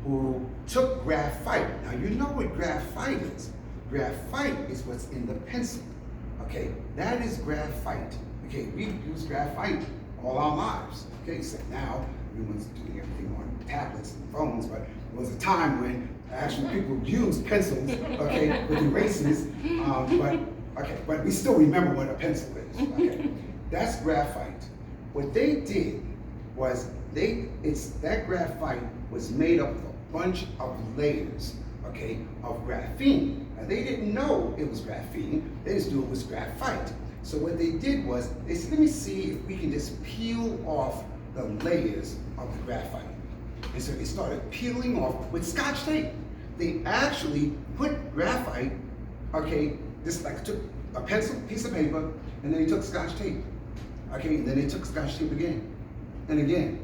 who took graphite. Now you know what graphite is. Graphite is what's in the pencil. Okay, that is graphite. Okay, we use graphite all our lives. Okay, so now everyone's doing everything on tablets and phones, but there was a time when actually people used pencils, okay, with erasers, but we still remember what a pencil is. Okay, that's graphite. What they did was that graphite was made up of a bunch of layers, okay, of graphene. Now they didn't know it was graphene, they just knew it was graphite. So what they did was, they said, let me see if we can just peel off the layers of the graphite. And so they started peeling off with Scotch tape. They actually put graphite, okay, just like took a pencil, piece of paper, and then they took Scotch tape. Okay, and then they took Scotch tape again, and again,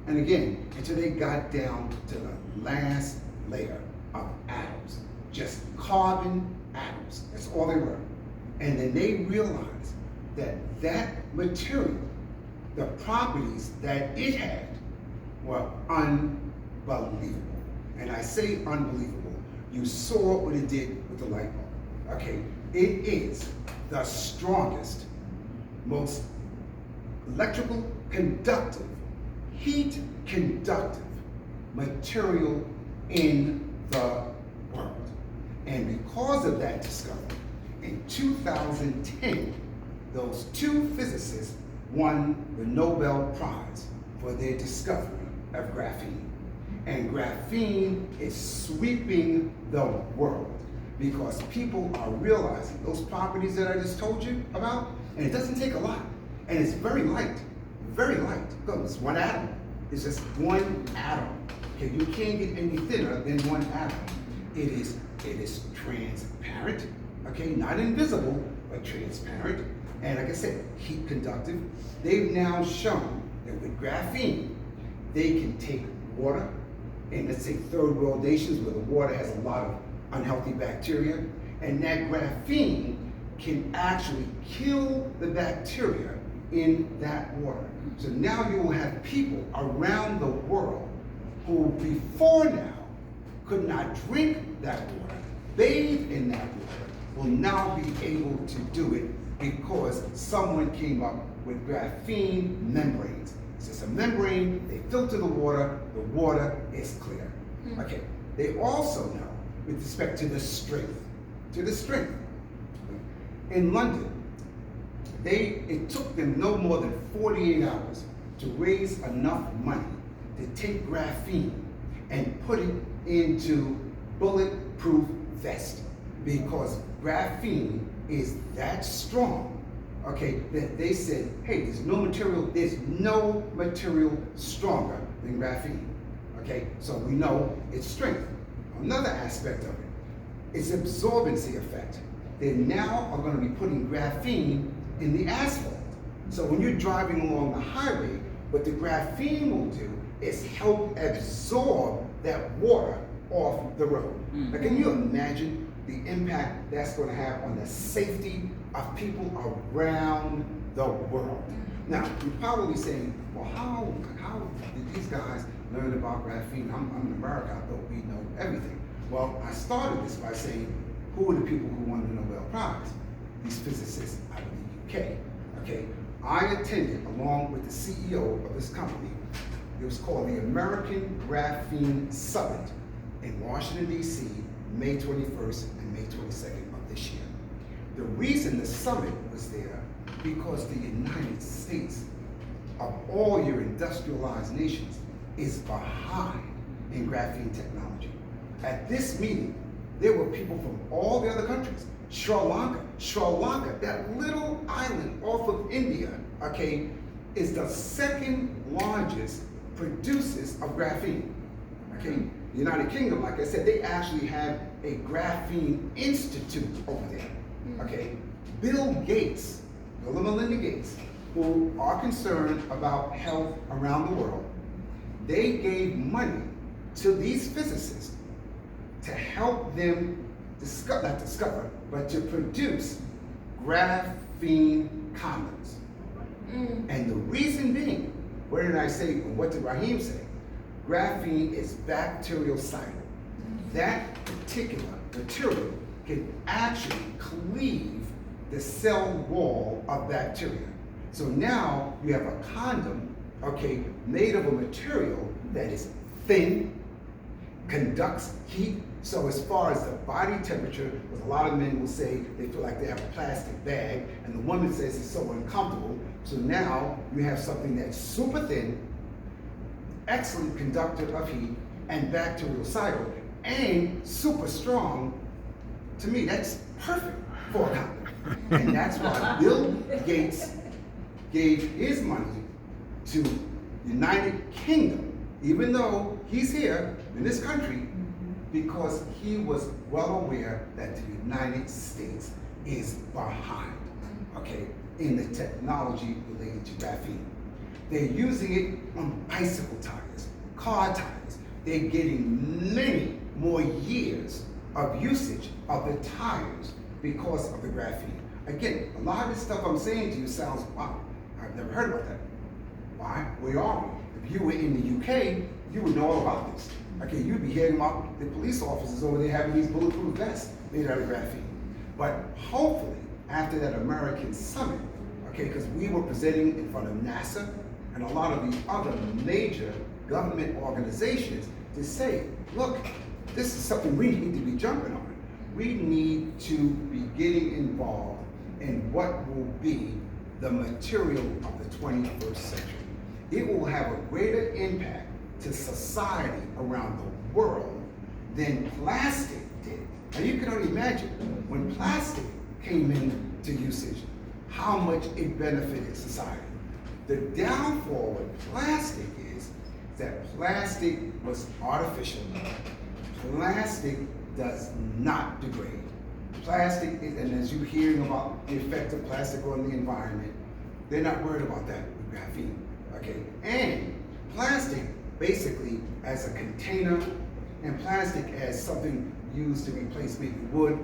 and again, until they got down to the last layer of atoms, just carbon atoms. That's all they were. And then they realized that that material, the properties that it had, were unbelievable. And I say unbelievable. You saw what it did with the light bulb. Okay, it is the strongest, most electrical conductive, heat conductive material in the world. And because of that discovery, in 2010, those two physicists won the Nobel Prize for their discovery of graphene. And graphene is sweeping the world because people are realizing those properties that I just told you about, and it doesn't take a lot. And it's very light, very light. It's one atom. It's just one atom. Okay, you can't get any thinner than one atom. It is transparent. Okay, not invisible, but transparent. And like I said, heat conductive. They've now shown that with graphene, they can take water in, let's say, third world nations where the water has a lot of unhealthy bacteria, and that graphene can actually kill the bacteria in that water. So now you will have people around the world who before now could not drink that water, bathe in that water, will now be able to do it because someone came up with graphene membranes. It's just a membrane, they filter the water is clear. Okay, they also know with respect to the strength, in London, it took them no more than 48 hours to raise enough money to take graphene and put it into bulletproof vest, because graphene is that strong, okay, that they said, hey, there's no material stronger than graphene, okay? So we know its strength. Another aspect of it is absorbency effect. They now are going to be putting graphene in the asphalt. So when you're driving along the highway, what the graphene will do is help absorb that water off the road. Now, can you imagine the impact that's going to have on the safety of people around the world? Now, you're probably saying, well, how did these guys learn about graphene? I'm in America, I thought we know everything. Well, I started this by saying, who are the people who won the Nobel Prize? These physicists out of the UK. Okay, I attended, along with the CEO of this company, it was called the American Graphene Summit in Washington, D.C., May 21st and May 22nd of this year. The reason the summit was there, because the United States, of all your industrialized nations, is behind in graphene technology. At this meeting, there were people from all the other countries. Sri Lanka, that little island off of India, okay, is the second largest producers of graphene, okay? The United Kingdom, like I said, they actually have a graphene institute over there, okay? Bill Gates, Bill and Melinda Gates, who are concerned about health around the world, they gave money to these physicists to help them but to produce graphene condoms. And the reason being, what did I say, what did Raheem say? graphene is bacterial cycle. That particular material can actually cleave the cell wall of bacteria. So now you have a condom, okay, made of a material that is thin, conducts heat. So as far as the body temperature, because a lot of men will say they feel like they have a plastic bag, and the woman says it's so uncomfortable. So now you have something that's super thin, excellent conductor of heat, and bacterial cycle, and super strong. To me, that's perfect for a condom. And that's why Bill Gates gave his money to United Kingdom, even though he's here in this country, because he was well aware that the United States is behind, okay, in the technology related to graphene. They're using it on bicycle tires, car tires. They're getting many more years of usage of the tires because of the graphene. Again, a lot of this stuff I'm saying to you sounds, wow, I've never heard about that. Why? Where are we? If you were in the UK, you would know all about this. Okay, you'd be hearing about the police officers over there having these bulletproof vests made out of graphene. But hopefully, after that American summit, okay, because we were presenting in front of NASA and a lot of the other major government organizations to say, look, this is something we need to be jumping on. We need to be getting involved in what will be the material of the 21st century. It will have a greater impact to society around the world than plastic did. Now you can only imagine when plastic came into usage, how much it benefited society. The downfall with plastic is that plastic was artificial. Plastic does not degrade. Plastic is, and as you're hearing about the effect of plastic on the environment, they're not worried about that with graphene, okay? And plastic basically as a container, and plastic as something used to replace maybe wood,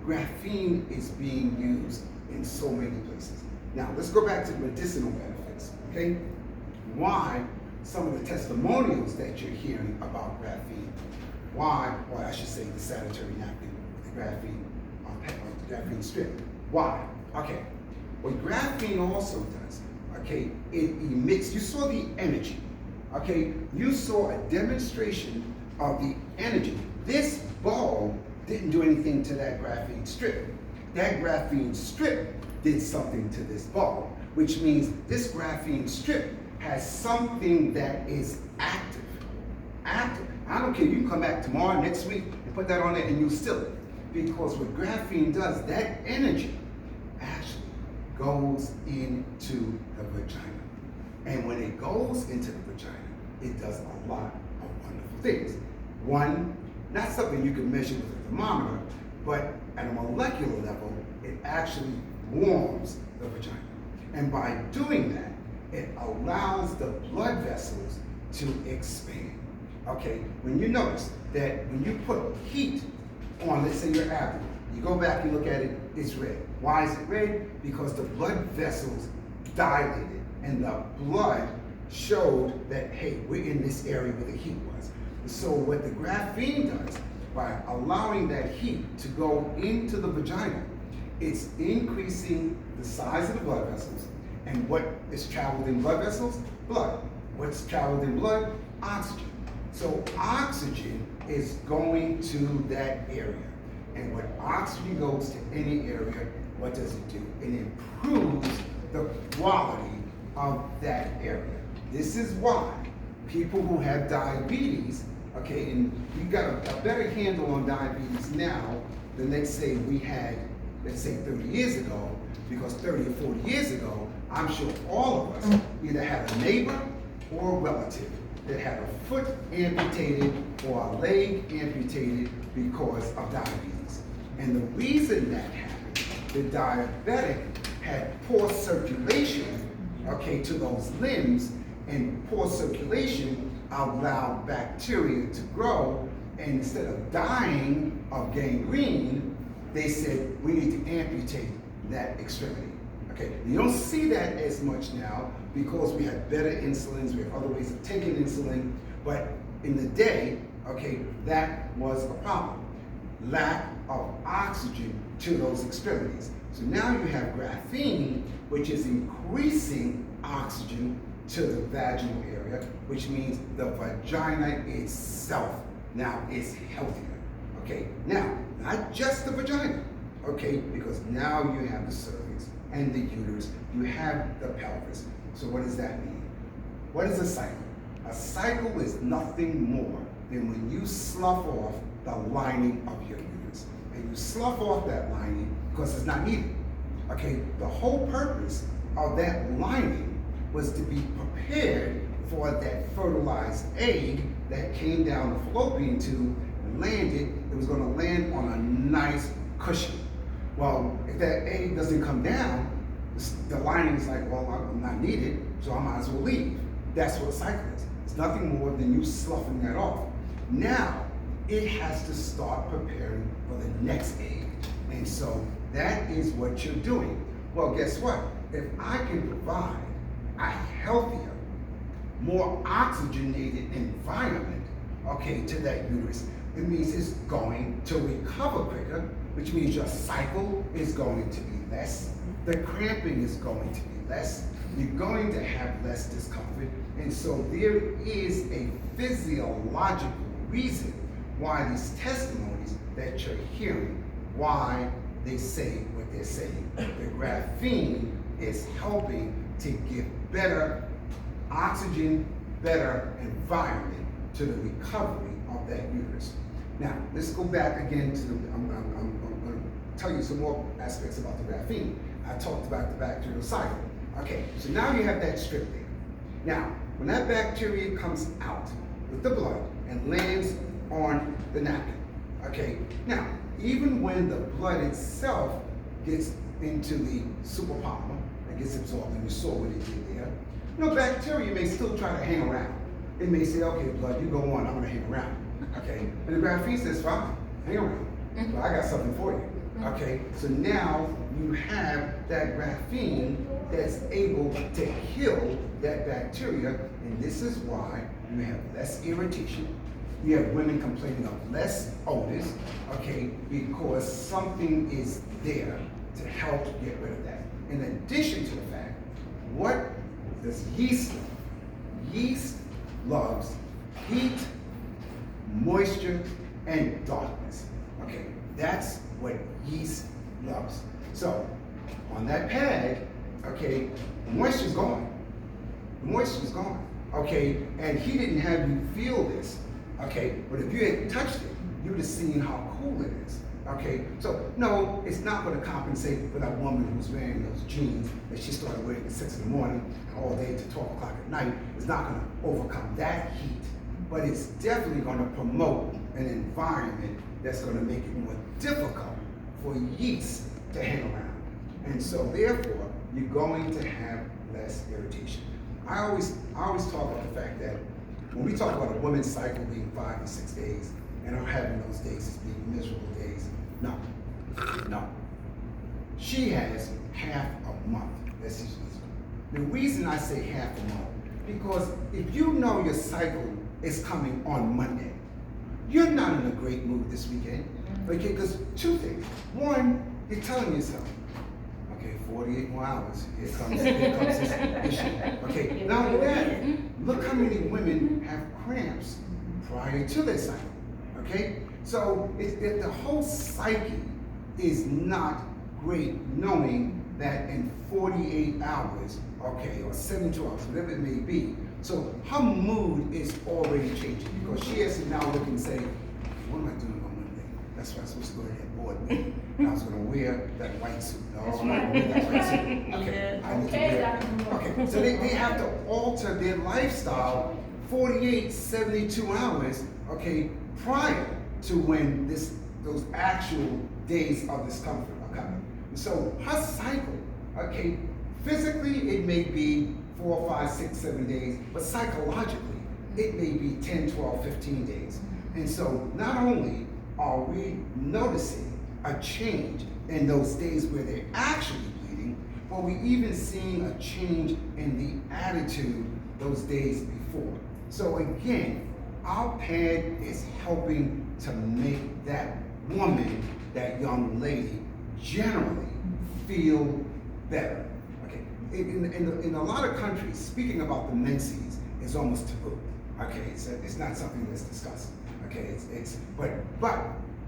graphene is being used in so many places. Now, let's go back to the medicinal benefits, okay? Why some of the testimonials that you're hearing about graphene, why, or I should say the sanitary napkin, the graphene strip. Why? Okay, what graphene also does, okay, it emits, you saw the energy, okay? You saw a demonstration of the energy. This bulb didn't do anything to that graphene strip. That graphene strip did something to this bulb, which means this graphene strip has something that is active. Active. I don't care, you can come back tomorrow, next week, and put that on there and you'll still it. Because what graphene does, that energy actually goes into the vagina. And when it goes into the vagina, it does a lot of wonderful things. One, not something you can measure with a thermometer, but at a molecular level, it actually warms the vagina. And by doing that, it allows the blood vessels to expand. Okay, when you notice that when you put heat on, let's say your abdomen, you go back and look at it, it's red. Why is it red? Because the blood vessels dilated and the blood showed that, hey, we're in this area where the heat was. So what the graphene does, by allowing that heat to go into the vagina, it's increasing the size of the blood vessels. And what is traveled in blood vessels? Blood. What's traveled in blood? Oxygen. So oxygen is going to that area. And when oxygen goes to any area, what does it do? It improves the quality of that area. This is why people who have diabetes, okay, and we got a better handle on diabetes now than let's say we had, let's say 30 years ago, because 30 or 40 years ago, I'm sure all of us either had a neighbor or a relative that had a foot amputated or a leg amputated because of diabetes. And the reason that happened, the diabetic had poor circulation, okay, to those limbs, and poor circulation allowed bacteria to grow, and instead of dying of gangrene, they said, we need to amputate that extremity. Okay, you don't see that as much now because we have better insulins, we have other ways of taking insulin, but in the day, okay, that was a problem. Lack of oxygen to those extremities. So now you have graphene, which is increasing oxygen to the vaginal area, which means the vagina itself now is healthier. Okay, now, not just the vagina, okay, because now you have the cervix and the uterus, you have the pelvis. So what does that mean? What is a cycle? A cycle is nothing more than when you slough off the lining of your uterus. And you slough off that lining because it's not needed. Okay, the whole purpose of that lining was to be prepared for that fertilized egg that came down the fallopian tube and landed. It was going to land on a nice cushion. Well, if that egg doesn't come down, the lining is like, well, I'm not needed, so I might as well leave. That's what a cycle is. It's nothing more than you sloughing that off. Now, it has to start preparing for the next egg. And so that is what you're doing. Well, guess what? If I can provide a healthier, more oxygenated environment, okay, to that uterus, it means it's going to recover quicker, which means your cycle is going to be less, the cramping is going to be less, you're going to have less discomfort, and so there is a physiological reason why these testimonies that you're hearing, why they say what they're saying. The graphene is helping to give better oxygen, better environment to the recovery of that uterus. Now, let's go back again to I'm going to tell you some more aspects about the graphene. I talked about the bacterial cycle. Okay, so now you have that strip there. Now, when that bacteria comes out with the blood and lands on the napkin, okay, now, even when the blood itself gets into the superpolymer and gets absorbed, and you saw what it did there, bacteria may still try to hang around. It may say, okay, blood, you go on, I'm gonna hang around, okay? And the graphene says, fine, hang around, but I got something for you, okay? So now you have that graphene that's able to kill that bacteria, and this is why you have less irritation. You have women complaining of less odors, okay, because something is there to help get rid of that. In addition to the fact, what does yeast love? Yeast loves heat, moisture, and darkness. Okay, that's what yeast loves. So, on that pad, okay, the moisture's gone. The moisture's gone, okay, and he didn't have you feel this, okay, but if you had touched it, you would have seen how cool it is. Okay, so no, it's not going to compensate for that woman who's wearing those jeans that she started wearing at 6 in the morning all day to 12 o'clock at night. It's not going to overcome that heat, but it's definitely going to promote an environment that's going to make it more difficult for yeast to hang around. And so therefore, you're going to have less irritation. I always talk about the fact that when we talk about a woman's cycle being 5 to 6 days, and her having those days as being miserable days, no. She has half a month that she's miserable. The reason I say half a month, because if you know your cycle is coming on Monday, you're not in a great mood this weekend, okay? Because two things. One, you're telling yourself, okay, 48 more hours, here comes this issue. Okay, not only that, look how many women have cramps prior to their cycle, okay? So if the whole psyche is not great, knowing that in 48 hours, okay, or 72 hours, whatever it may be, so her mood is already changing because she has to now look and say, what am I doing on Monday? That's why I'm supposed to go to that board meeting. And I was going to wear that white suit. No, I'm not going to wear that white suit. Okay, I need to wear. Okay, so they have to alter their lifestyle 48, 72 hours, okay, prior to when those actual days of discomfort are coming. So her cycle, okay, physically it may be 4, 5, 6, 7 days, but psychologically it may be 10, 12, 15 days. And so not only are we noticing a change in those days where they're actually bleeding, but we're even seeing a change in the attitude those days before. So again, our pad is helping to make that woman, that young lady, generally feel better. Okay, in a lot of countries, speaking about the menses is almost taboo. Okay, it's not something that's discussed. Okay, but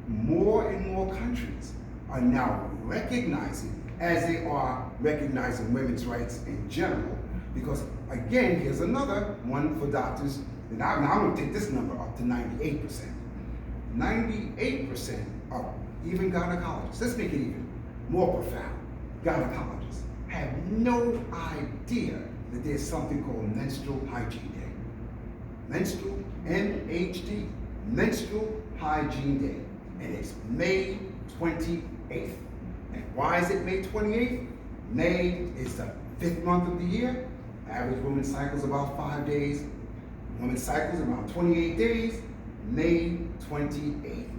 more and more countries are now recognizing, as they are recognizing women's rights in general, because again, here's another one for doctors. And now I'm going to take this number up to 98%. 98% of even gynecologists, let's make it even more profound, gynecologists have no idea that there's something called Menstrual Hygiene Day. Menstrual, MHD, Menstrual Hygiene Day. And it's May 28th. And why is it May 28th? May is the 5th month of the year. Average women's cycle is about 5 days. Women's cycle is around 28 days. May 28th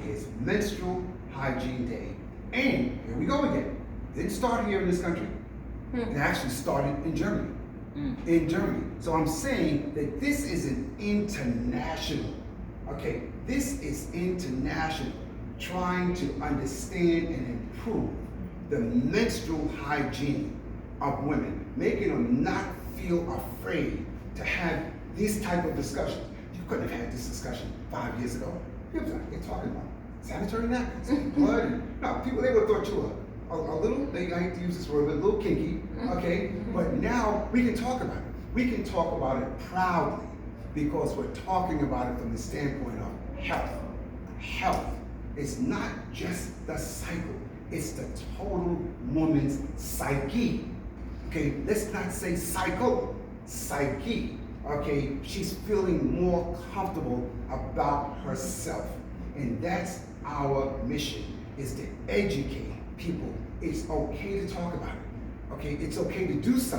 is Menstrual Hygiene Day. And here we go again. Didn't start here in this country. It actually started in Germany. In Germany. So I'm saying that this is an international, okay, this is international, trying to understand and improve the menstrual hygiene of women, making them not feel afraid to have these type of discussions. You couldn't have had this discussion 5 years ago. People were like, they're talking about sanitary napkins, blood, and no, people, they would have thought you were a little, I hate to use this word, but a little kinky, okay? But now we can talk about it. We can talk about it proudly because we're talking about it from the standpoint of health. Health is not just the cycle, it's the total woman's psyche. Okay, let's not say cycle, psyche. Okay, she's feeling more comfortable about herself. And that's our mission, is to educate people. It's okay to talk about it. Okay, it's okay to do something.